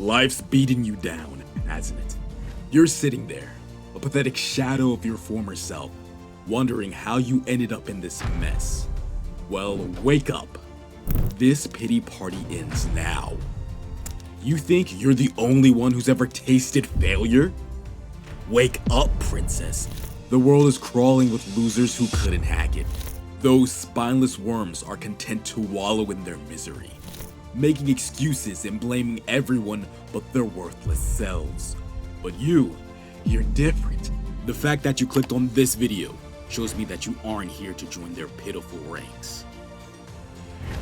Life's beating you down, hasn't it? You're sitting there, a pathetic shadow of your former self, wondering how you ended up in this mess. Well, wake up. This pity party ends now. You think you're the only one who's ever tasted failure? Wake up, princess. The world is crawling with losers who couldn't hack it. Those spineless worms are content to wallow in their misery, making excuses and blaming everyone but their worthless selves. But you're different. The fact that you clicked on this video shows me that you aren't here to join their pitiful ranks.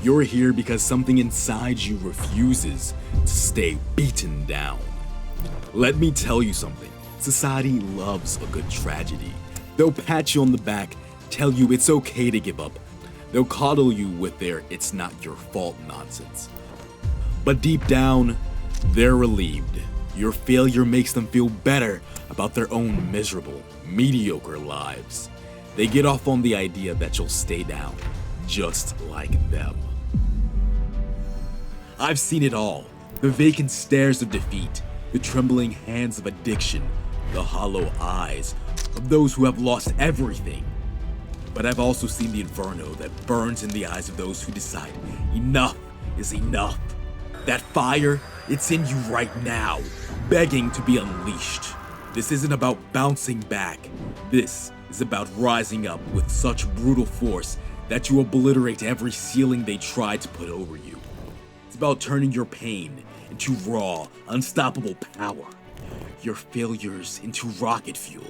You're here because something inside you refuses to stay beaten down. Let me tell you something. Society loves a good tragedy. They'll pat you on the back, tell you it's okay to give up. They'll coddle you with their "it's not your fault" nonsense. But deep down, they're relieved. Your failure makes them feel better about their own miserable, mediocre lives. They get off on the idea that you'll stay down, just like them. I've seen it all. The vacant stares of defeat, the trembling hands of addiction, the hollow eyes of those who have lost everything. But I've also seen the inferno that burns in the eyes of those who decide enough is enough. That fire, it's in you right now, begging to be unleashed. This isn't about bouncing back. This is about rising up with such brutal force that you obliterate every ceiling they try to put over you. It's about turning your pain into raw, unstoppable power. Your failures into rocket fuel.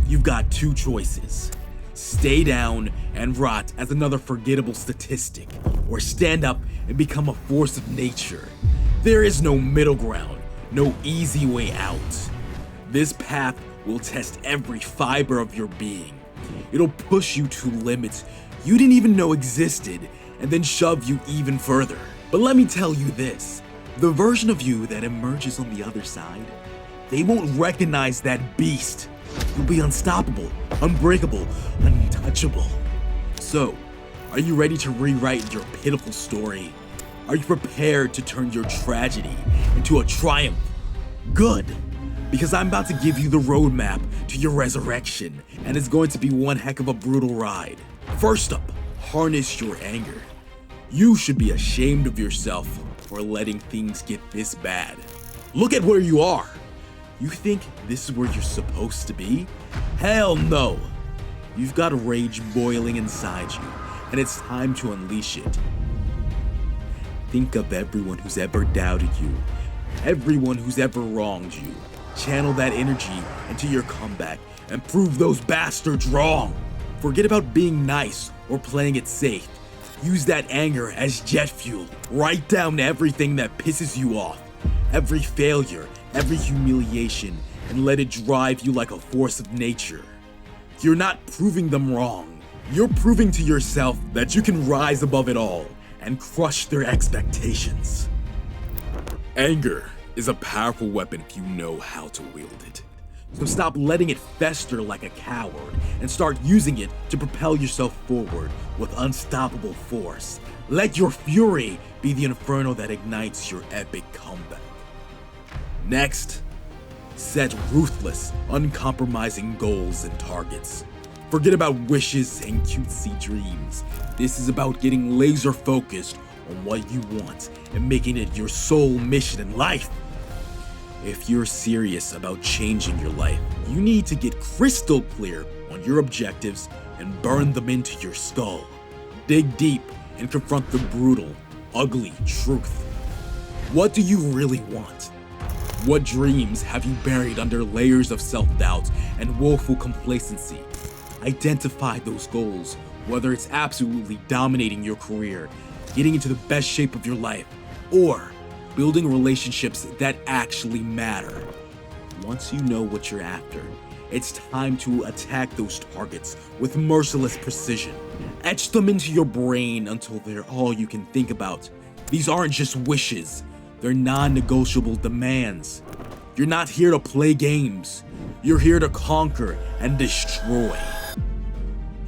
You've got two choices. Stay down and rot as another forgettable statistic, or stand up and become a force of nature. There is no middle ground, no easy way out. This path will test every fiber of your being. It'll push you to limits you didn't even know existed, and then shove you even further. But let me tell you this, the version of you that emerges on the other side, they won't recognize that beast. You'll be unstoppable, unbreakable, untouchable. So, are you ready to rewrite your pitiful story? Are you prepared to turn your tragedy into a triumph? Good, because I'm about to give you the roadmap to your resurrection, and it's going to be one heck of a brutal ride. First up, harness your anger. You should be ashamed of yourself for letting things get this bad. Look at where you are. You think this is where you're supposed to be? Hell no! You've got rage boiling inside you, and it's time to unleash it. Think of everyone who's ever doubted you, everyone who's ever wronged you. Channel that energy into your comeback and prove those bastards wrong. Forget about being nice or playing it safe. Use that anger as jet fuel. Write down everything that pisses you off, every failure, every humiliation, and let it drive you like a force of nature. You're not proving them wrong. You're proving to yourself that you can rise above it all and crush their expectations. Anger is a powerful weapon if you know how to wield it. So stop letting it fester like a coward and start using it to propel yourself forward with unstoppable force. Let your fury be the inferno that ignites your epic comeback. Next, set ruthless, uncompromising goals and targets. Forget about wishes and cutesy dreams. This is about getting laser focused on what you want and making it your sole mission in life. If you're serious about changing your life, you need to get crystal clear on your objectives and burn them into your skull. Dig deep and confront the brutal, ugly truth. What do you really want? What dreams have you buried under layers of self-doubt and woeful complacency? Identify those goals, whether it's absolutely dominating your career, getting into the best shape of your life, or building relationships that actually matter. Once you know what you're after, it's time to attack those targets with merciless precision. Etch them into your brain until they're all you can think about. These aren't just wishes, they're non-negotiable demands. You're not here to play games, you're here to conquer and destroy.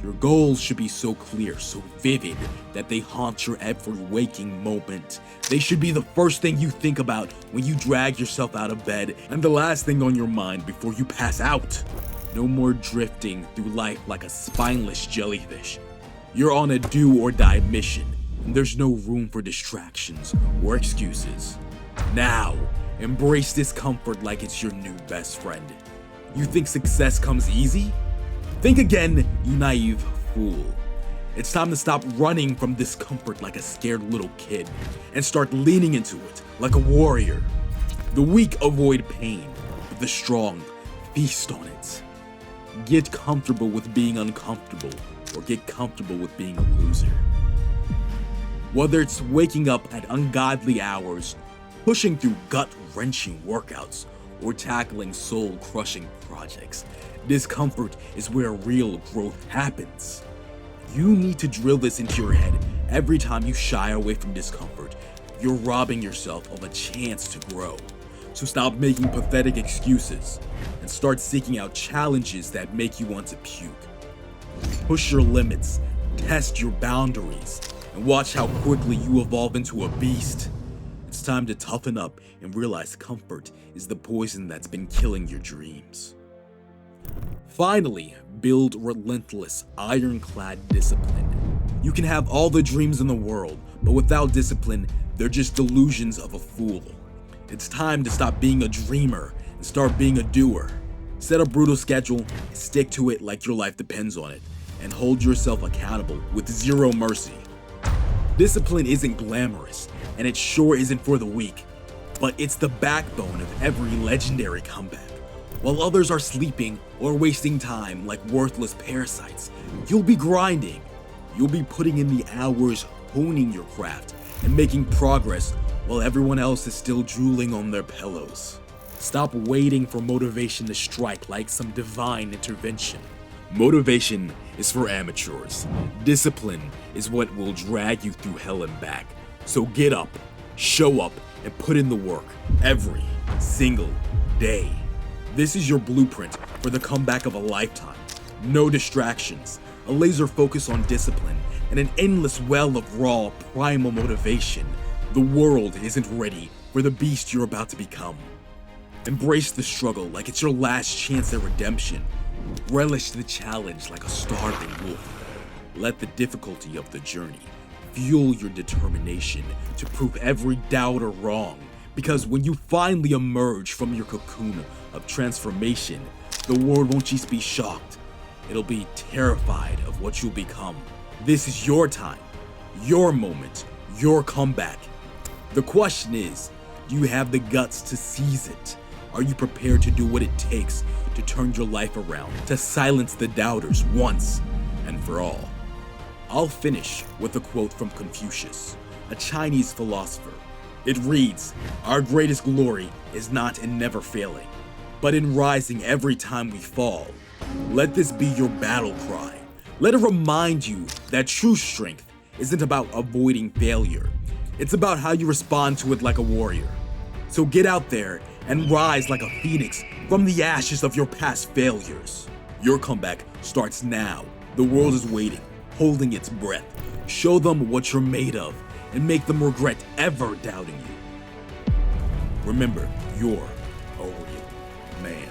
Your goals should be so clear, so vivid, that they haunt your every waking moment. They should be the first thing you think about when you drag yourself out of bed, and the last thing on your mind before you pass out. No more drifting through life like a spineless jellyfish. You're on a do-or-die mission, and there's no room for distractions or excuses. Now, embrace discomfort like it's your new best friend. You think success comes easy? Think again, you naive fool. It's time to stop running from discomfort like a scared little kid and start leaning into it like a warrior. The weak avoid pain, but the strong feast on it. Get comfortable with being uncomfortable, or get comfortable with being a loser. Whether it's waking up at ungodly hours, pushing through gut-wrenching workouts, or tackling soul-crushing projects, discomfort is where real growth happens. You need to drill this into your head every time you shy away from discomfort. You're robbing yourself of a chance to grow. So stop making pathetic excuses and start seeking out challenges that make you want to puke. Push your limits, test your boundaries, and watch how quickly you evolve into a beast. It's time to toughen up and realize comfort is the poison that's been killing your dreams. Finally, build relentless, ironclad discipline. You can have all the dreams in the world, but without discipline, they're just delusions of a fool. It's time to stop being a dreamer and start being a doer. Set a brutal schedule, stick to it like your life depends on it, and hold yourself accountable with zero mercy. Discipline isn't glamorous, and it sure isn't for the weak, but it's the backbone of every legendary comeback. While others are sleeping or wasting time like worthless parasites, you'll be grinding. You'll be putting in the hours honing your craft and making progress while everyone else is still drooling on their pillows. Stop waiting for motivation to strike like some divine intervention. Motivation is for amateurs. Discipline is what will drag you through hell and back. So get up, show up, and put in the work every single day. This is your blueprint for the comeback of a lifetime. No distractions, a laser focus on discipline, and an endless well of raw, primal motivation. The world isn't ready for the beast you're about to become. Embrace the struggle like it's your last chance at redemption. Relish the challenge like a starving wolf. Let the difficulty of the journey fuel your determination to prove every doubter wrong. Because when you finally emerge from your cocoon of transformation, the world won't just be shocked. It'll be terrified of what you'll become. This is your time, your moment, your comeback. The question is, do you have the guts to seize it? Are you prepared to do what it takes to turn your life around, to silence the doubters once and for all? I'll finish with a quote from Confucius, a Chinese philosopher. It reads, "Our greatest glory is not in never failing, but in rising every time we fall." Let this be your battle cry. Let it remind you that true strength isn't about avoiding failure. It's about how you respond to it like a warrior. So get out there and rise like a phoenix from the ashes of your past failures. Your comeback starts now. The world is waiting, holding its breath. Show them what you're made of and make them regret ever doubting you. Remember, you're a real man.